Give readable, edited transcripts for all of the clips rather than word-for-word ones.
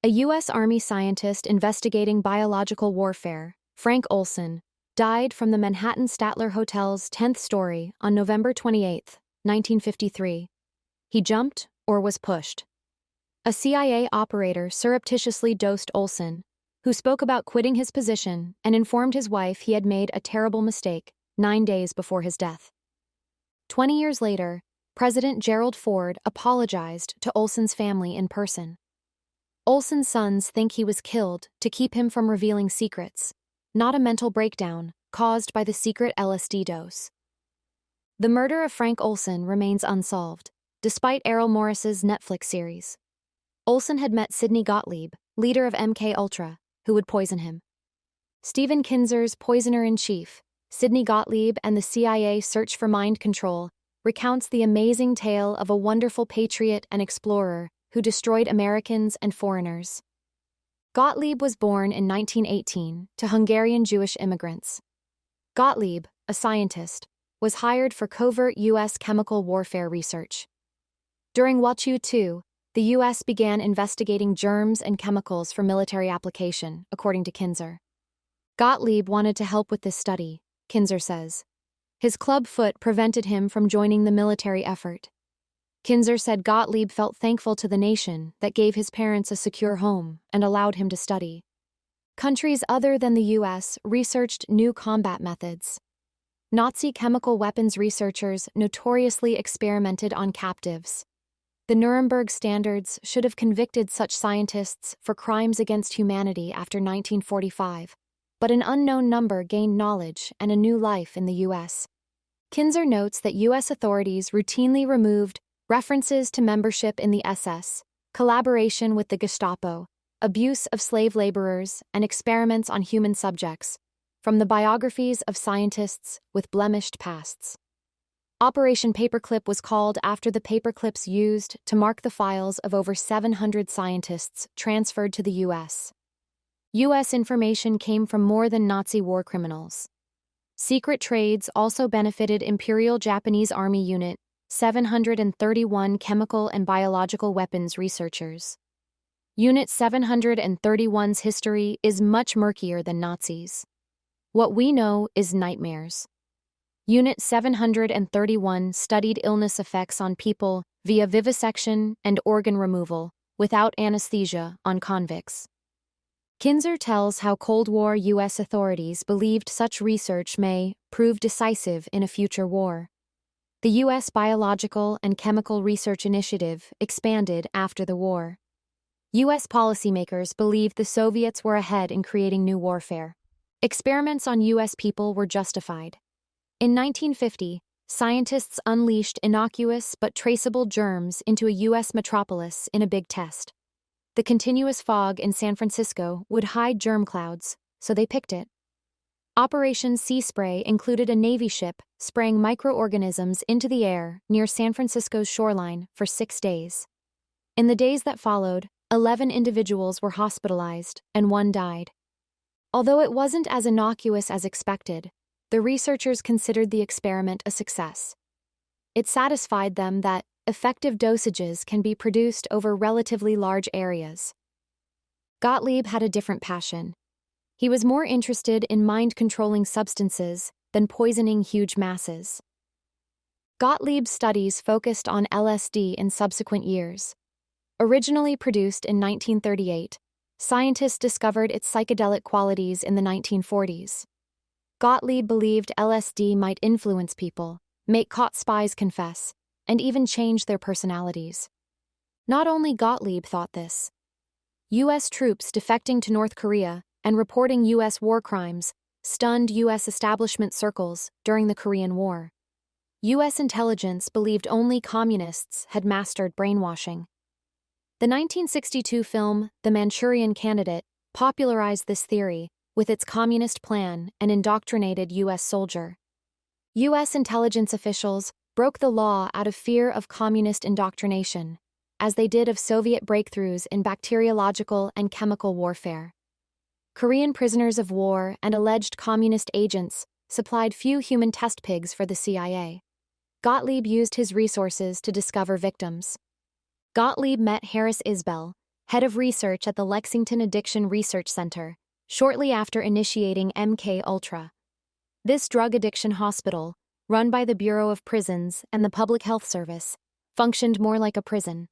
A U.S. Army scientist investigating biological warfare, Frank Olson, died from the Manhattan Statler Hotel's 10th story on November 28, 1953. He jumped or was pushed. A CIA operator surreptitiously dosed Olson, who spoke about quitting his position and informed his wife he had made a terrible mistake 9 days before his death. 20 years later, President Gerald Ford apologized to Olson's family in person. Olson's sons think he was killed to keep him from revealing secrets, not a mental breakdown caused by the secret LSD dose. The murder of Frank Olson remains unsolved, despite Errol Morris's Netflix series. Olson had met Sidney Gottlieb, leader of MK-Ultra, who would poison him. Stephen Kinzer's Poisoner-in-Chief, Sidney Gottlieb and the CIA Search for Mind Control, recounts the amazing tale of a wonderful patriot and explorer who destroyed Americans and foreigners. Gottlieb was born in 1918 to Hungarian Jewish immigrants. Gottlieb, a scientist, was hired for covert U.S. chemical warfare research. During World War II, the U.S. began investigating germs and chemicals for military application, according to Kinzer. Gottlieb wanted to help with this study, Kinzer says. His club foot prevented him from joining the military effort. Kinzer said Gottlieb felt thankful to the nation that gave his parents a secure home and allowed him to study. Countries other than the U.S. researched new combat methods. Nazi chemical weapons researchers notoriously experimented on captives. The Nuremberg standards should have convicted such scientists for crimes against humanity after 1945, but an unknown number gained knowledge and a new life in the U.S. Kinzer notes that U.S. authorities routinely removed references to membership in the SS, collaboration with the Gestapo, abuse of slave laborers, and experiments on human subjects from the biographies of scientists with blemished pasts. Operation Paperclip was called after the paperclips used to mark the files of over 700 scientists transferred to the U.S. U.S. information came from more than Nazi war criminals. Secret trades also benefited Imperial Japanese Army Unit 731 chemical and biological weapons researchers. Unit 731's history is much murkier than Nazis. What we know is nightmares. Unit 731 studied illness effects on people via vivisection and organ removal, without anesthesia, on convicts. Kinzer tells how Cold War U.S. authorities believed such research may prove decisive in a future war. The U.S. Biological and Chemical Research Initiative expanded after the war. U.S. policymakers believed the Soviets were ahead in creating new warfare. Experiments on U.S. people were justified. In 1950, scientists unleashed innocuous but traceable germs into a U.S. metropolis in a big test. The continuous fog in San Francisco would hide germ clouds, so they picked it. Operation Sea Spray included a Navy ship spraying microorganisms into the air near San Francisco's shoreline for 6 days. In the days that followed, 11 individuals were hospitalized and 1 died. Although it wasn't as innocuous as expected, the researchers considered the experiment a success. It satisfied them that effective dosages can be produced over relatively large areas. Gottlieb had a different passion. He was more interested in mind-controlling substances than poisoning huge masses. Gottlieb's studies focused on LSD in subsequent years. Originally produced in 1938, scientists discovered its psychedelic qualities in the 1940s. Gottlieb believed LSD might influence people, make caught spies confess, and even change their personalities. Not only Gottlieb thought this. U.S. troops defecting to North Korea and reporting U.S. war crimes stunned U.S. establishment circles during the Korean War. U.S. intelligence believed only communists had mastered brainwashing. The 1962 film The Manchurian Candidate popularized this theory with its communist plan and indoctrinated U.S. soldier. U.S. intelligence officials broke the law out of fear of communist indoctrination, as they did of Soviet breakthroughs in bacteriological and chemical warfare. Korean prisoners of war and alleged communist agents supplied few human test pigs for the CIA. Gottlieb used his resources to discover victims. Gottlieb met Harris Isbell, head of research at the Lexington Addiction Research Center, shortly after initiating MK-Ultra. This drug addiction hospital, run by the Bureau of Prisons and the Public Health Service, functioned more like a prison.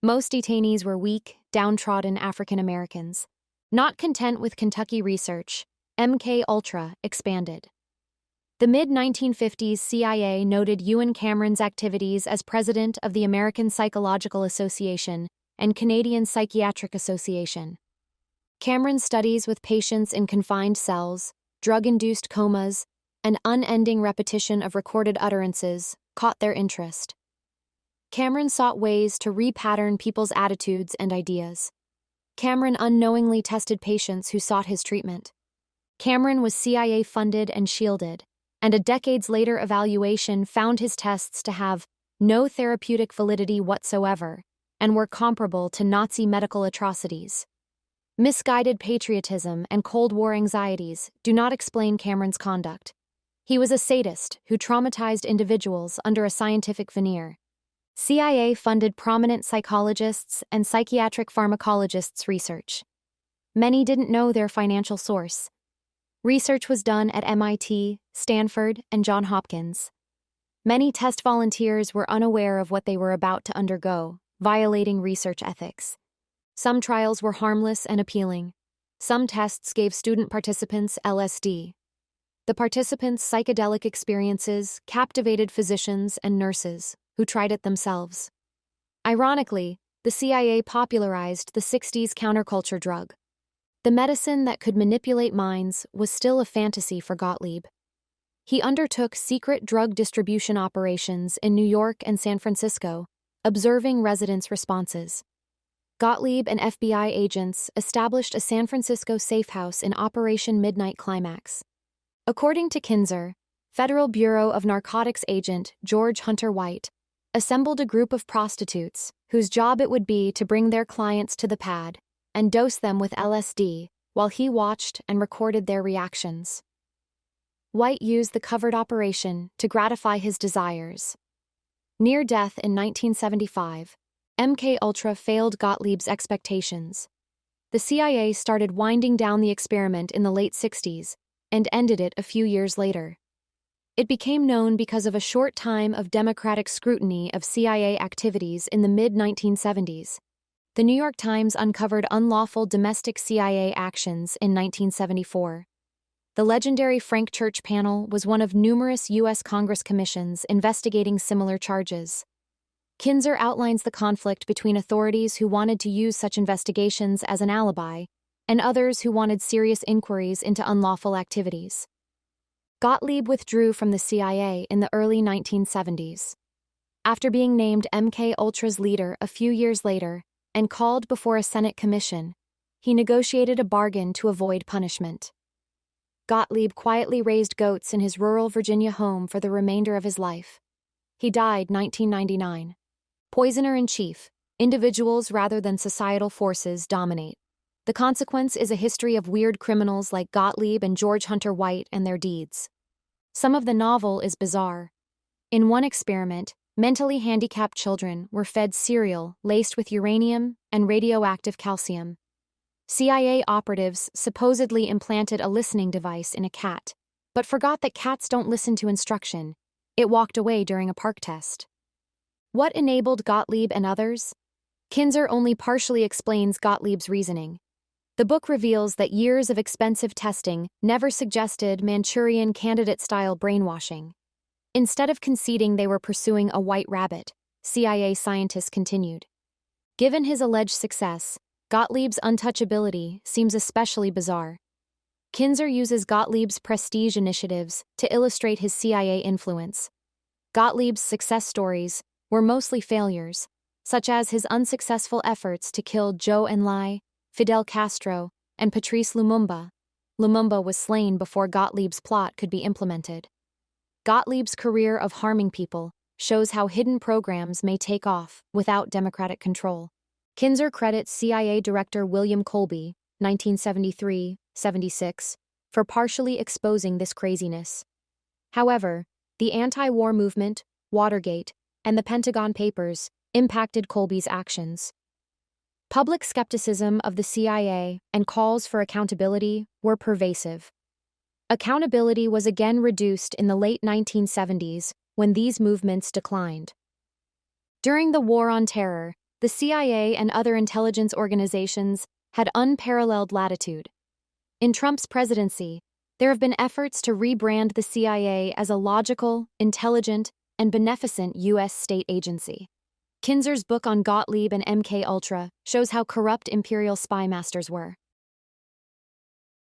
Most detainees were weak, downtrodden African Americans. Not content with Kentucky research, MK-Ultra expanded. The mid-1950s CIA noted Ewan Cameron's activities as president of the American Psychological Association and Canadian Psychiatric Association. Cameron's studies with patients in confined cells, drug-induced comas, and unending repetition of recorded utterances caught their interest. Cameron sought ways to repattern people's attitudes and ideas. Cameron unknowingly tested patients who sought his treatment. Cameron was CIA-funded and shielded, and a decades-later evaluation found his tests to have no therapeutic validity whatsoever and were comparable to Nazi medical atrocities. Misguided patriotism and Cold War anxieties do not explain Cameron's conduct. He was a sadist who traumatized individuals under a scientific veneer. CIA funded prominent psychologists and psychiatric pharmacologists' research. Many didn't know their financial source. Research was done at MIT, Stanford, and Johns Hopkins. Many test volunteers were unaware of what they were about to undergo, violating research ethics. Some trials were harmless and appealing. Some tests gave student participants LSD. The participants' psychedelic experiences captivated physicians and nurses, who tried it themselves. Ironically, the CIA popularized the 60s counterculture drug. The medicine that could manipulate minds was still a fantasy for Gottlieb. He undertook secret drug distribution operations in New York and San Francisco, observing residents' responses. Gottlieb and FBI agents established a San Francisco safe house in Operation Midnight Climax. According to Kinzer, Federal Bureau of Narcotics agent George Hunter White assembled a group of prostitutes whose job it would be to bring their clients to the pad and dose them with LSD while he watched and recorded their reactions. White used the covered operation to gratify his desires. Near death in 1975, MK-Ultra failed Gottlieb's expectations. The CIA started winding down the experiment in the late 60s and ended it a few years later. It became known because of a short time of democratic scrutiny of CIA activities in the mid-1970s. The New York Times uncovered unlawful domestic CIA actions in 1974. The legendary Frank Church panel was one of numerous U.S. Congress commissions investigating similar charges. Kinzer outlines the conflict between authorities who wanted to use such investigations as an alibi and others who wanted serious inquiries into unlawful activities. Gottlieb withdrew from the CIA in the early 1970s. After being named MK-Ultra's leader a few years later and called before a Senate commission, he negotiated a bargain to avoid punishment. Gottlieb quietly raised goats in his rural Virginia home for the remainder of his life. He died 1999. Poisoner-in-chief, individuals rather than societal forces dominate. The consequence is a history of weird criminals like Gottlieb and George Hunter White and their deeds. Some of the novel is bizarre. In one experiment, mentally handicapped children were fed cereal laced with uranium and radioactive calcium. CIA operatives supposedly implanted a listening device in a cat, but forgot that cats don't listen to instruction. It walked away during a park test. What enabled Gottlieb and others? Kinzer only partially explains Gottlieb's reasoning. The book reveals that years of expensive testing never suggested Manchurian candidate-style brainwashing. Instead of conceding they were pursuing a white rabbit, CIA scientists continued. Given his alleged success, Gottlieb's untouchability seems especially bizarre. Kinzer uses Gottlieb's prestige initiatives to illustrate his CIA influence. Gottlieb's success stories were mostly failures, such as his unsuccessful efforts to kill Zhou Enlai, Fidel Castro, and Patrice Lumumba. Lumumba was slain before Gottlieb's plot could be implemented. Gottlieb's career of harming people shows how hidden programs may take off without democratic control. Kinzer credits CIA Director William Colby, 1973-76, for partially exposing this craziness. However, the anti-war movement, Watergate, and the Pentagon Papers impacted Colby's actions. Public skepticism of the CIA and calls for accountability were pervasive. Accountability was again reduced in the late 1970s when these movements declined. During the War on Terror, the CIA and other intelligence organizations had unparalleled latitude. In Trump's presidency, there have been efforts to rebrand the CIA as a logical, intelligent, and beneficent U.S. state agency. Kinzer's book on Gottlieb and MK Ultra shows how corrupt imperial spy masters were.